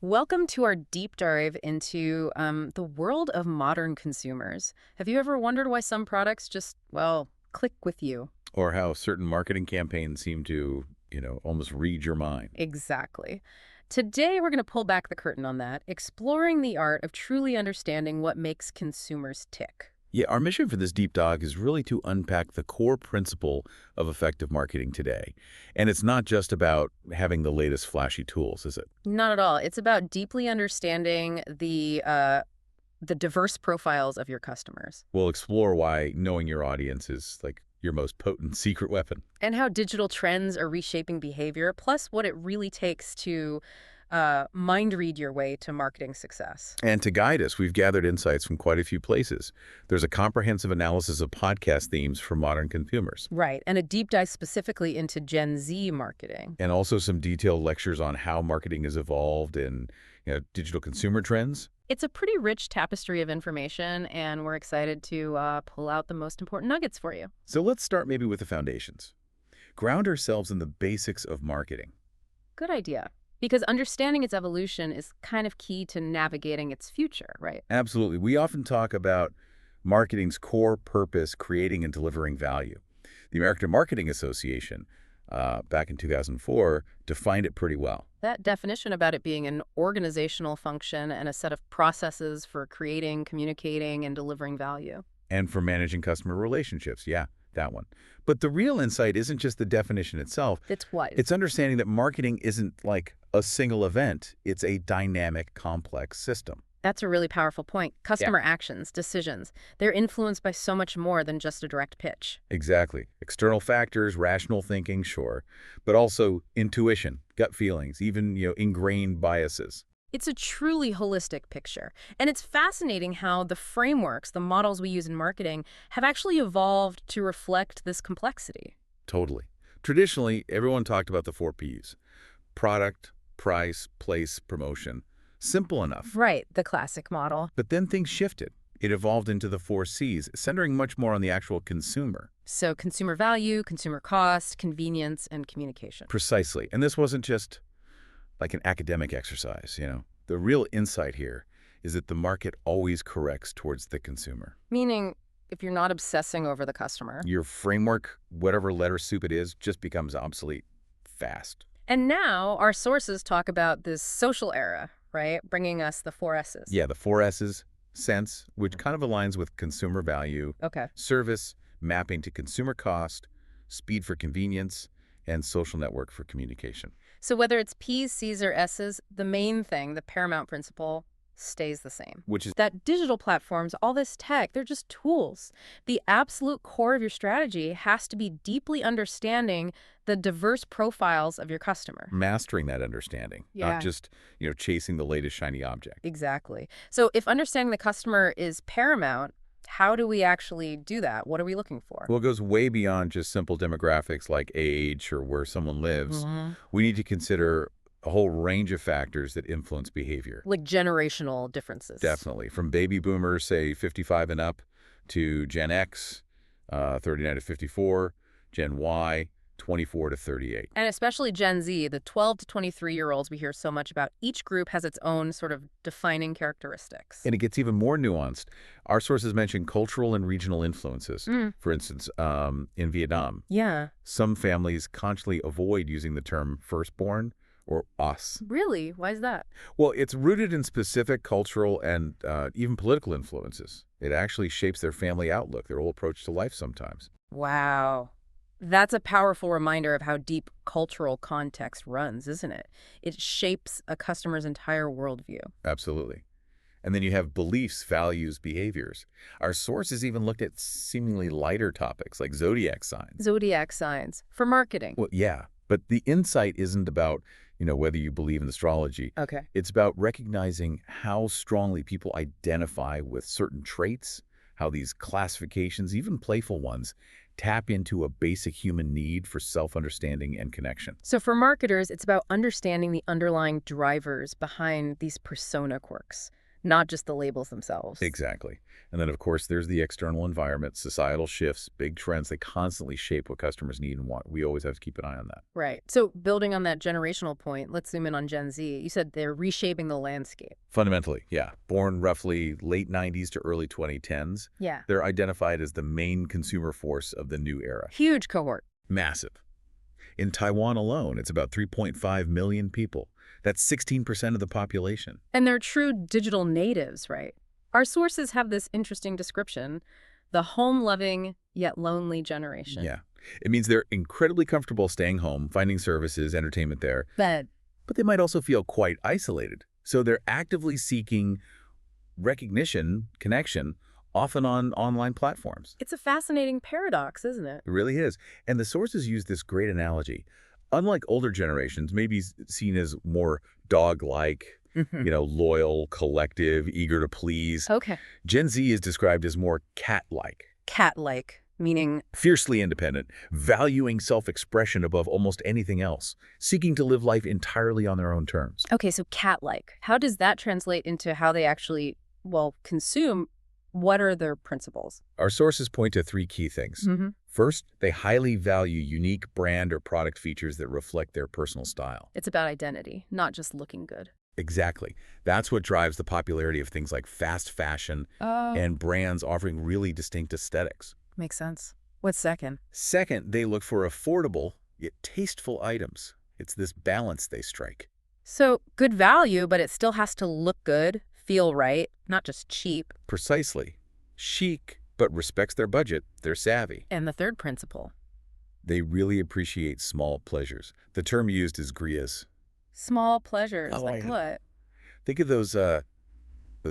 Welcome to our deep dive into the world of modern consumers. Have you ever wondered why some products just, well, click with you? Or how certain marketing campaigns seem to, almost read your mind. Exactly. Today, we're going to pull back the curtain on that, exploring the art of truly understanding what makes consumers tick. Yeah, our mission for this deep dive is really to unpack the core principle of effective marketing today. And it's not just about having the latest flashy tools, is it? Not at all. It's about deeply understanding the diverse profiles of your customers We'll explore why knowing your audience is like your most potent secret weapon. and how digital trends are reshaping behavior, plus what it really takes to mind read your way to marketing success. And to guide us, we've gathered insights from quite a few places. There's a comprehensive analysis of podcast themes for modern consumers, Right, and a deep dive specifically into Gen Z marketing. and also some detailed lectures on how marketing has evolved in digital consumer trends. It's a pretty rich tapestry of information, and we're excited to pull out the most important nuggets for you. So let's start maybe with the foundations. Ground ourselves in the basics of marketing. Good idea. Because understanding its evolution is kind of key to navigating its future, right? Absolutely. We often talk about marketing's core purpose, creating and delivering value. The American Marketing Association, back in 2004, defined it pretty well. That definition about it being an organizational function and a set of processes for creating, communicating, and delivering value. And for managing customer relationships, yeah, that one. But the real insight isn't just the definition itself. It's what? It's understanding that marketing isn't like a single event. It's a dynamic, complex system. That's a really powerful point. Customer actions, decisions, they're influenced by so much more than just a direct pitch. Exactly. External factors, rational thinking, sure, but also intuition, gut feelings, even, ingrained biases. It's a truly holistic picture. And it's fascinating how the frameworks, the models we use in marketing, have actually evolved to reflect this complexity. Totally. Traditionally, everyone talked about the 4 Ps: product, price, place, promotion. Simple enough. Right, the classic model. But then things shifted. It evolved into the 4 Cs, centering much more on the actual consumer. So consumer value, consumer cost, convenience, and communication. Precisely. And this wasn't just like an academic exercise. The real insight here is that the market always corrects towards the consumer. Meaning, if you're not obsessing over the customer. Your framework, whatever letter soup it is, just becomes obsolete fast. And now our sources talk about this social era, right? Bringing us the 4 S's. Yeah, the 4 S's, sense, which kind of aligns with consumer value, Okay. service, mapping to consumer cost, speed for convenience, and social network for communication. So whether it's P's, C's, or S's, the main thing, the paramount principle, stays the same. Which is That digital platforms, all this tech, they're just tools. The absolute core of your strategy has to be deeply understanding the diverse profiles of your customer. mastering that understanding, Yeah. not just, chasing the latest shiny object. Exactly. So if understanding the customer is paramount, how do we actually do that? What are we looking for? Well, it goes way beyond just simple demographics like age or where someone lives. We need to consider a whole range of factors that influence behavior. Like generational differences. Definitely. From baby boomers, say 55 and up, to Gen X, 39 to 54, Gen Y, 24 to 38. And especially Gen Z, the 12 to 23-year-olds we hear so much about. Each group has its own sort of defining characteristics. And it gets even more nuanced. Our sources mention cultural and regional influences. For instance, in Vietnam, Yeah. some families consciously avoid using the term firstborn or us. Really? Why is that? Well, it's rooted in specific cultural and even political influences. It actually shapes their family outlook, their whole approach to life sometimes. Wow. That's a powerful reminder of how deep cultural context runs, isn't it? It shapes a customer's entire worldview. Absolutely. And then you have beliefs, values, behaviors. Our sources even looked at seemingly lighter topics like zodiac signs. Zodiac signs for marketing. Well, yeah, but the insight isn't about, whether you believe in astrology. Okay. It's about recognizing how strongly people identify with certain traits, how these classifications, even playful ones, tap into a basic human need for self-understanding and connection. So for marketers, it's about understanding the underlying drivers behind these persona quirks. not just the labels themselves. Exactly. And then, of course, there's the external environment, societal shifts, big trends. They constantly shape what customers need and want. We always have to keep an eye on that. Right. So building on that generational point, let's zoom in on Gen Z. You said they're reshaping the landscape. Fundamentally, yeah. Born roughly late 90s to early 2010s, Yeah. they're identified as the main consumer force of the new era. Huge cohort. Massive. In Taiwan alone, it's about 3.5 million people. That's 16% of the population. And they're true digital natives, right? Our sources have this interesting description, the home-loving yet lonely generation. Yeah. It means they're incredibly comfortable staying home, finding services, entertainment there. But But they might also feel quite isolated. So they're actively seeking recognition, connection, often on online platforms. it's a fascinating paradox, isn't it? It really is. And the sources use this great analogy. Unlike older generations, maybe seen as more dog-like, loyal, collective, eager to please, Okay. Gen Z is described as more cat-like, Cat-like, meaning fiercely independent, valuing self-expression above almost anything else, seeking to live life entirely on their own terms. okay, so cat-like. How does that translate into how they actually, consume? What are their principles? Our sources point to three key things. First, they highly value unique brand or product features that reflect their personal style. It's about identity, not just looking good. Exactly. That's what drives the popularity of things like fast fashion and brands offering really distinct aesthetics. Makes sense. What's second? Second, they look for affordable yet tasteful items. It's this balance they strike. So good value, but it still has to look good, feel right, not just cheap. Precisely. Chic, but respects their budget. They're savvy. And the third principle, They really appreciate small pleasures. The term used is grilles. small pleasures. Oh, Like yeah. what? Think of those the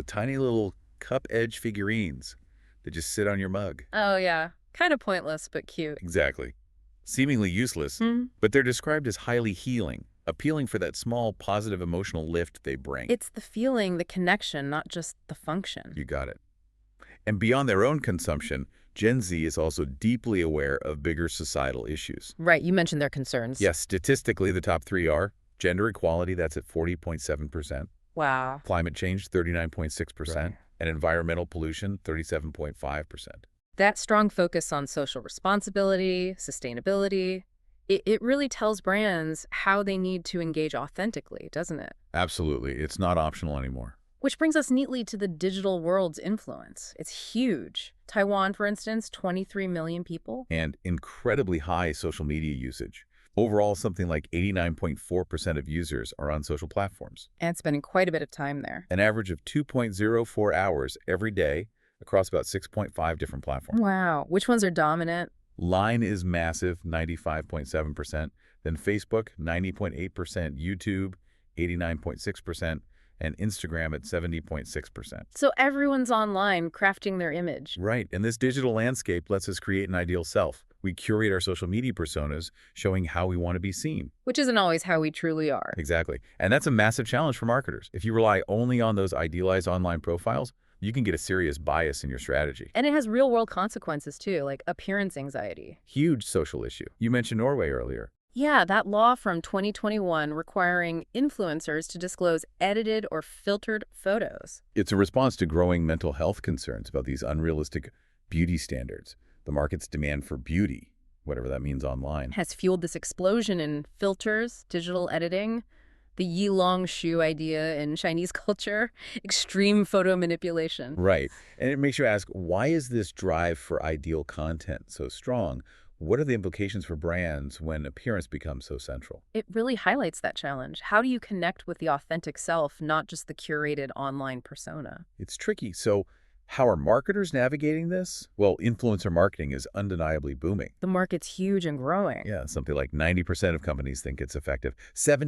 tiny little cup edge figurines that just sit on your mug. Oh, yeah. Kind of pointless, but cute. Exactly. Seemingly useless, but they're described as highly healing, appealing for that small positive emotional lift they bring. It's the feeling, the connection, not just the function. You got it. And beyond their own consumption, Gen Z is also deeply aware of bigger societal issues. Right, you mentioned their concerns. Yes, statistically, the top three are gender equality, that's at 40.7%, Wow. climate change, 39.6%, Right. and environmental pollution, 37.5%. That strong focus on social responsibility, sustainability, it really tells brands how they need to engage authentically, doesn't it? Absolutely. It's not optional anymore. Which brings us neatly to the digital world's influence. It's huge. Taiwan, for instance, 23 million people. And incredibly high social media usage. Overall, something like 89.4% of users are on social platforms. And spending quite a bit of time there. An average of 2.04 hours every day across about 6.5 different platforms. Wow. Which ones are dominant? Line is massive, 95.7%. Then Facebook, 90.8%. YouTube, 89.6%. And Instagram at 70.6%. So everyone's online crafting their image. Right. And this digital landscape lets us create an ideal self. We curate our social media personas, showing how we want to be seen. Which isn't always how we truly are. Exactly. And that's a massive challenge for marketers. If you rely only on those idealized online profiles, you can get a serious bias in your strategy. And it has real-world consequences, too, like appearance anxiety. Huge social issue. You mentioned Norway earlier. Yeah, that law from 2021 requiring influencers to disclose edited or filtered photos. It's a response to growing mental health concerns about these unrealistic beauty standards. The market's demand for beauty, whatever that means online. Has fueled this explosion in filters, digital editing, the Yilong shoe idea in Chinese culture, extreme photo manipulation. Right. And it makes you ask, why is this drive for ideal content so strong? What are the implications for brands when appearance becomes so central? It really highlights that challenge. How do you connect with the authentic self, not just the curated online persona? It's tricky. So how are marketers navigating this? Well, influencer marketing is undeniably booming. The market's huge and growing. Yeah, something like 90% of companies think it's effective.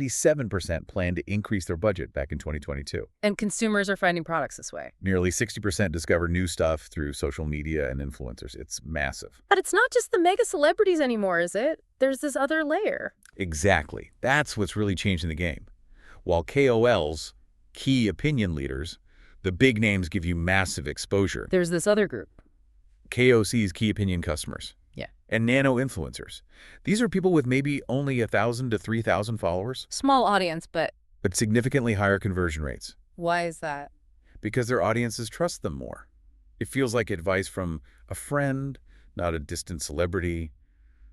77% plan to increase their budget back in 2022. And consumers are finding products this way. Nearly 60% discover new stuff through social media and influencers. It's massive. But it's not just the mega celebrities anymore, is it? There's this other layer. Exactly. That's what's really changing the game. While KOLs, key opinion leaders, the big names give you massive exposure. There's this other group. KOCs, key opinion customers. Yeah. And nano-influencers. These are people with maybe only 1,000 to 3,000 followers, Small audience, but but significantly higher conversion rates. why is that? because their audiences trust them more. It feels like advice from a friend, not a distant celebrity.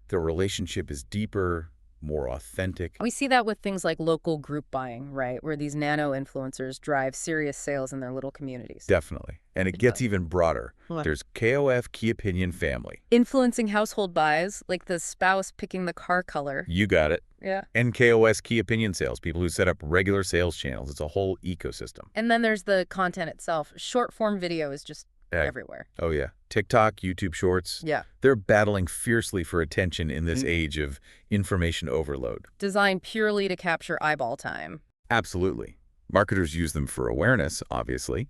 Their relationship is deeper, more authentic. We see that with things like local group buying, right? Where these nano-influencers drive serious sales in their little communities. Definitely. And it gets even broader. What? There's KOF, key opinion family. Influencing household buys, like the spouse picking the car color. You got it. Yeah. And KOS, key opinion sales, people who set up regular sales channels. It's a whole ecosystem. And then there's the content itself. Short-form video is just everywhere. Oh, yeah. TikTok, YouTube Shorts. Yeah. They're battling fiercely for attention in this age of information overload. Designed purely to capture eyeball time. Absolutely. Marketers use them for awareness, obviously.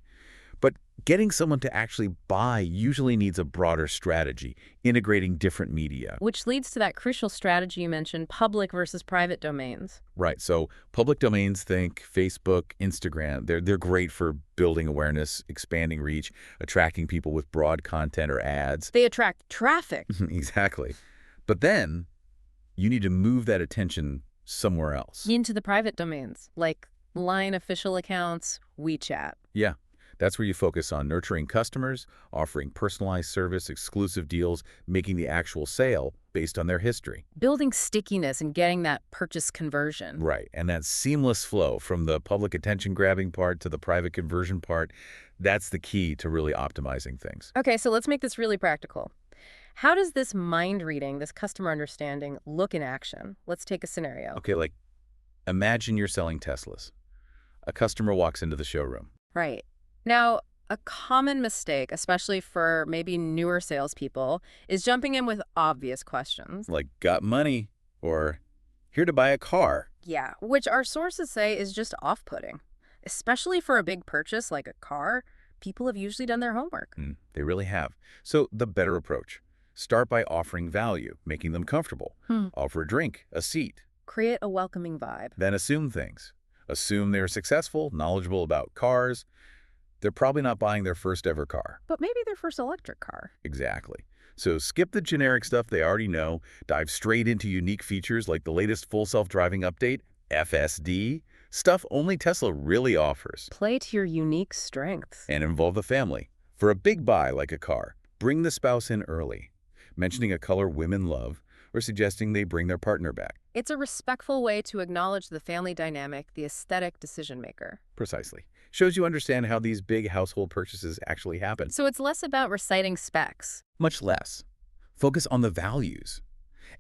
But getting someone to actually buy usually needs a broader strategy, integrating different media. Which leads to that crucial strategy you mentioned, public versus private domains. Right. So public domains, think Facebook, Instagram, they're great for building awareness, expanding reach, attracting people with broad content or ads. They attract traffic. Exactly. But then you need to move that attention somewhere else. Into the private domains, like Line official accounts, WeChat. Yeah. That's where you focus on nurturing customers, offering personalized service, exclusive deals, making the actual sale based on their history. Building stickiness and getting that purchase conversion. Right. And that seamless flow from the public attention-grabbing part to the private conversion part, that's the key to really optimizing things. Okay, so let's make this really practical. How does this mind reading, this customer understanding, look in action? Let's take a scenario. Okay, like imagine you're selling Teslas. A customer walks into the showroom. Right. Now, a common mistake, especially for maybe newer salespeople, is jumping in with obvious questions. Like, got money? Or, here to buy a car? Yeah, which our sources say is just off-putting. Especially for a big purchase like a car, people have usually done their homework. They really have. So, the better approach. Start by offering value, making them comfortable. Offer a drink, a seat. Create a welcoming vibe. Then assume things. Assume they're successful, knowledgeable about cars. They're probably not buying their first ever car. But maybe their first electric car. Exactly. So skip the generic stuff they already know, dive straight into unique features like the latest full self-driving update, FSD, stuff only Tesla really offers. Play to your unique strengths. And involve the family. For a big buy like a car, bring the spouse in early, mentioning a color women love, or suggesting they bring their partner back. It's a respectful way to acknowledge the family dynamic, the aesthetic decision maker. Precisely. Shows you understand how these big household purchases actually happen. So it's less about reciting specs. Much less. Focus on the values.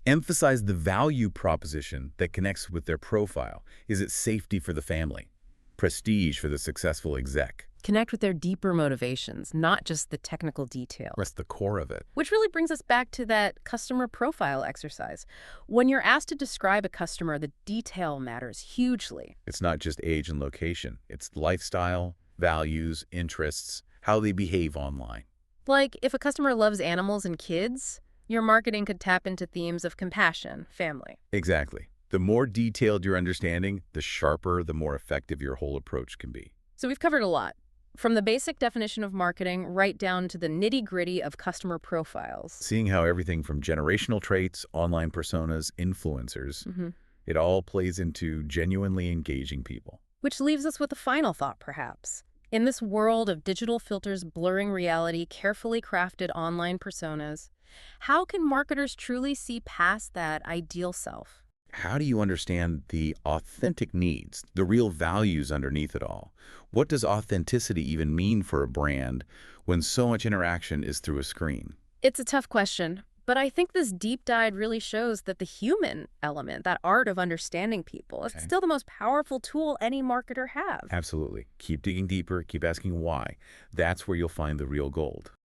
Emphasize the value proposition that connects with their profile. Is it safety for the family? Prestige for the successful exec? Connect with their deeper motivations, not just the technical details. That's the core of it. Which really brings us back to that customer profile exercise. When you're asked to describe a customer, the detail matters hugely. It's not just age and location. It's lifestyle, values, interests, how they behave online. Like, if a customer loves animals and kids, your marketing could tap into themes of compassion, family. Exactly. The more detailed your understanding, the sharper, the more effective your whole approach can be. So we've covered a lot. From the basic definition of marketing right down to the nitty-gritty of customer profiles. Seeing how everything from generational traits, online personas, influencers, it all plays into genuinely engaging people. Which leaves us with a final thought, perhaps. In this world of digital filters blurring reality, carefully crafted online personas, how can marketers truly see past that ideal self? How do you understand the authentic needs, the real values underneath it all? What does authenticity even mean for a brand when so much interaction is through a screen? It's a tough question, but I think this deep dive really shows that the human element, that art of understanding people, is still the most powerful tool any marketer has. Absolutely. Keep digging deeper, keep asking why. That's where you'll find the real gold.